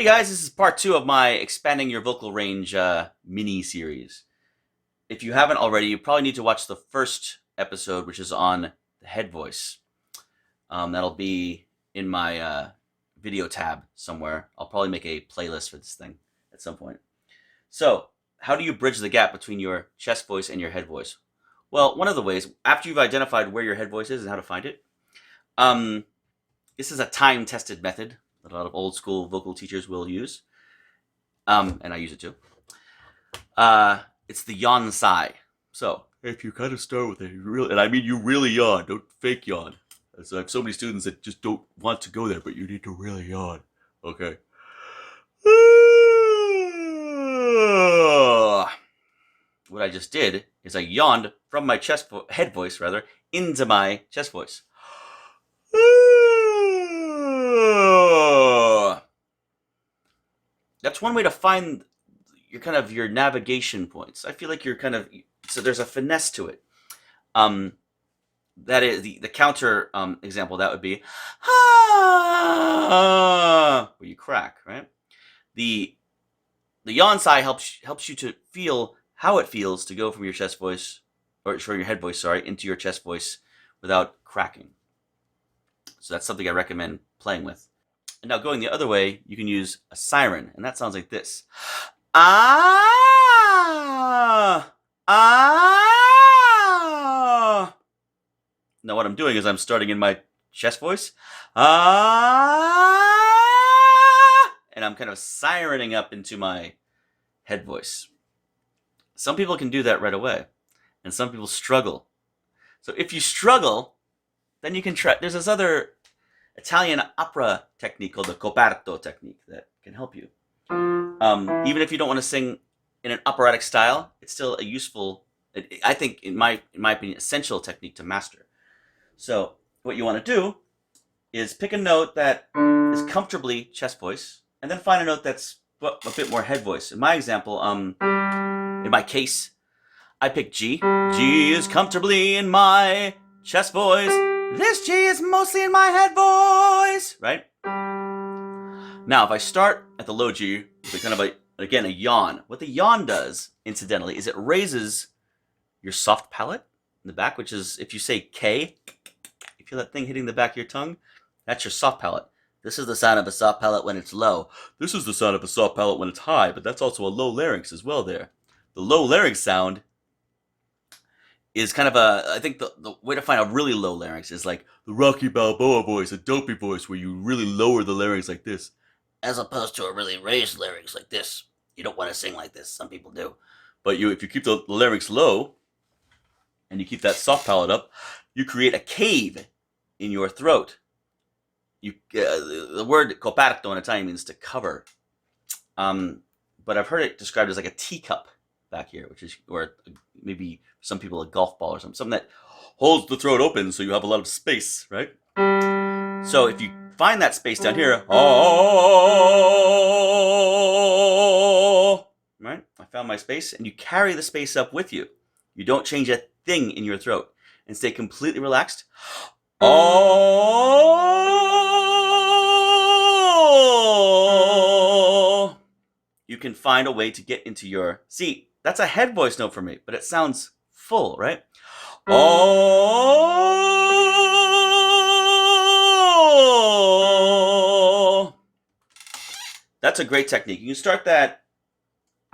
guys, this is part 2 of my Expanding Your Vocal Range mini-series. If you haven't already, you probably need to watch the first episode, which is on the head voice. That'll be in my video tab somewhere. I'll probably make a playlist for this thing at some point. So, how do you bridge the gap between your chest voice and your head voice? Well, one of the ways, after you've identified where your head voice is and how to find it, this is a time-tested method that a lot of old-school vocal teachers will use, and I use it too. It's the yawn sigh. So, if you kind of start with and I mean you really yawn, don't fake yawn. So I have so many students that just don't want to go there, but you need to really yawn. Okay. What I just did is I yawned from my head voice into my chest voice. That's one way to find your navigation points. I feel like so there's a finesse to it. That is the counter example. That would be where you crack, right? The yawn sigh helps you to feel how it feels to go from your chest voice, or from your head voice, into your chest voice without cracking. So that's something I recommend playing with. And now going the other way, you can use a siren, and that sounds like this. Ah! Ah! Now what I'm doing is I'm starting in my chest voice. Ah! And I'm kind of sirening up into my head voice. Some people can do that right away, and some people struggle. So if you struggle, then you can try. There's this other Italian opera technique called the coperto technique that can help you. Even if you don't want to sing in an operatic style, it's still a useful, I think, in my opinion, essential technique to master. So what you want to do is pick a note that is comfortably chest voice, and then find a note that's a bit more head voice. In my example, in my case, I picked G. G is comfortably in my chest voice. This G is mostly in my head voice, right? Now, if I start at the low G with a yawn, what the yawn does, incidentally, is it raises your soft palate in the back, which is, if you say K, you feel that thing hitting the back of your tongue? That's your soft palate. This is the sound of a soft palate when it's low. This is the sound of a soft palate when it's high, but that's also a low larynx as well there. The low larynx sound is kind of I think the way to find a really low larynx is like the Rocky Balboa voice, a dopey voice where you really lower the larynx like this, as opposed to a really raised larynx like this. You don't want to sing like this. Some people do. But if you keep the larynx low and you keep that soft palate up, you create a cave in your throat. The word coperto in Italian means to cover. But I've heard it described as like a teacup back here, or maybe some people a golf ball or something that holds the throat open so you have a lot of space, right? So if you find that space down here, right? I found my space, and you carry the space up with you. You don't change a thing in your throat, and stay completely relaxed. You can find a way to get into your... See, that's a head voice note for me, but it sounds full, right? That's a great technique. You can start that,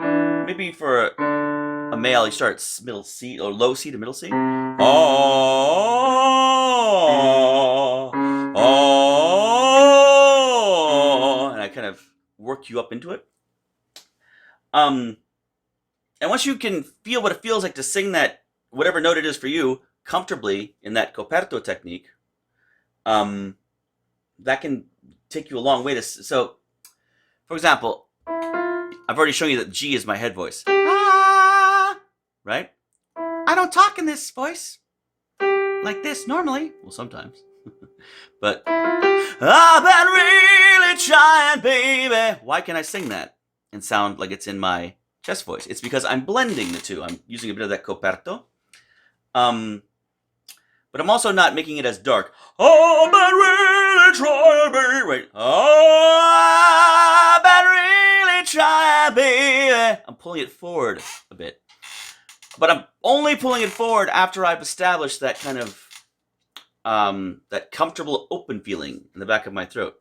maybe for a male, you start at middle C, or low C to middle C. And I kind of work you up into it. And once you can feel what it feels like to sing that, whatever note it is for you, comfortably in that coperto technique, that can take you a long way. So, for example, I've already shown you that G is my head voice. Right? I don't talk in this voice like this normally. Well, sometimes. But I've been really trying, baby. Why can I sing that and sound like it's in my chest voice? It's because I'm blending the two. I'm using a bit of that coperto. But I'm also not making it as dark. I've been really trying, baby. Right? I've really try, baby. I'm pulling it forward a bit. But I'm only pulling it forward after I've established that kind of, that comfortable open feeling in the back of my throat.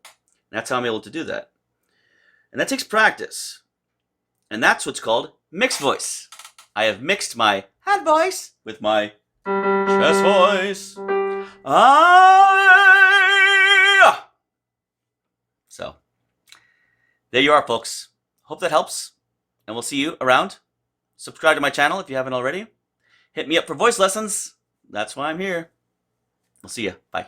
And that's how I'm able to do that. And that takes practice. And that's what's called mixed voice. I have mixed my head voice with my chest voice. So, there you are, folks. Hope that helps. And we'll see you around. Subscribe to my channel if you haven't already. Hit me up for voice lessons. That's why I'm here. We'll see you. Bye.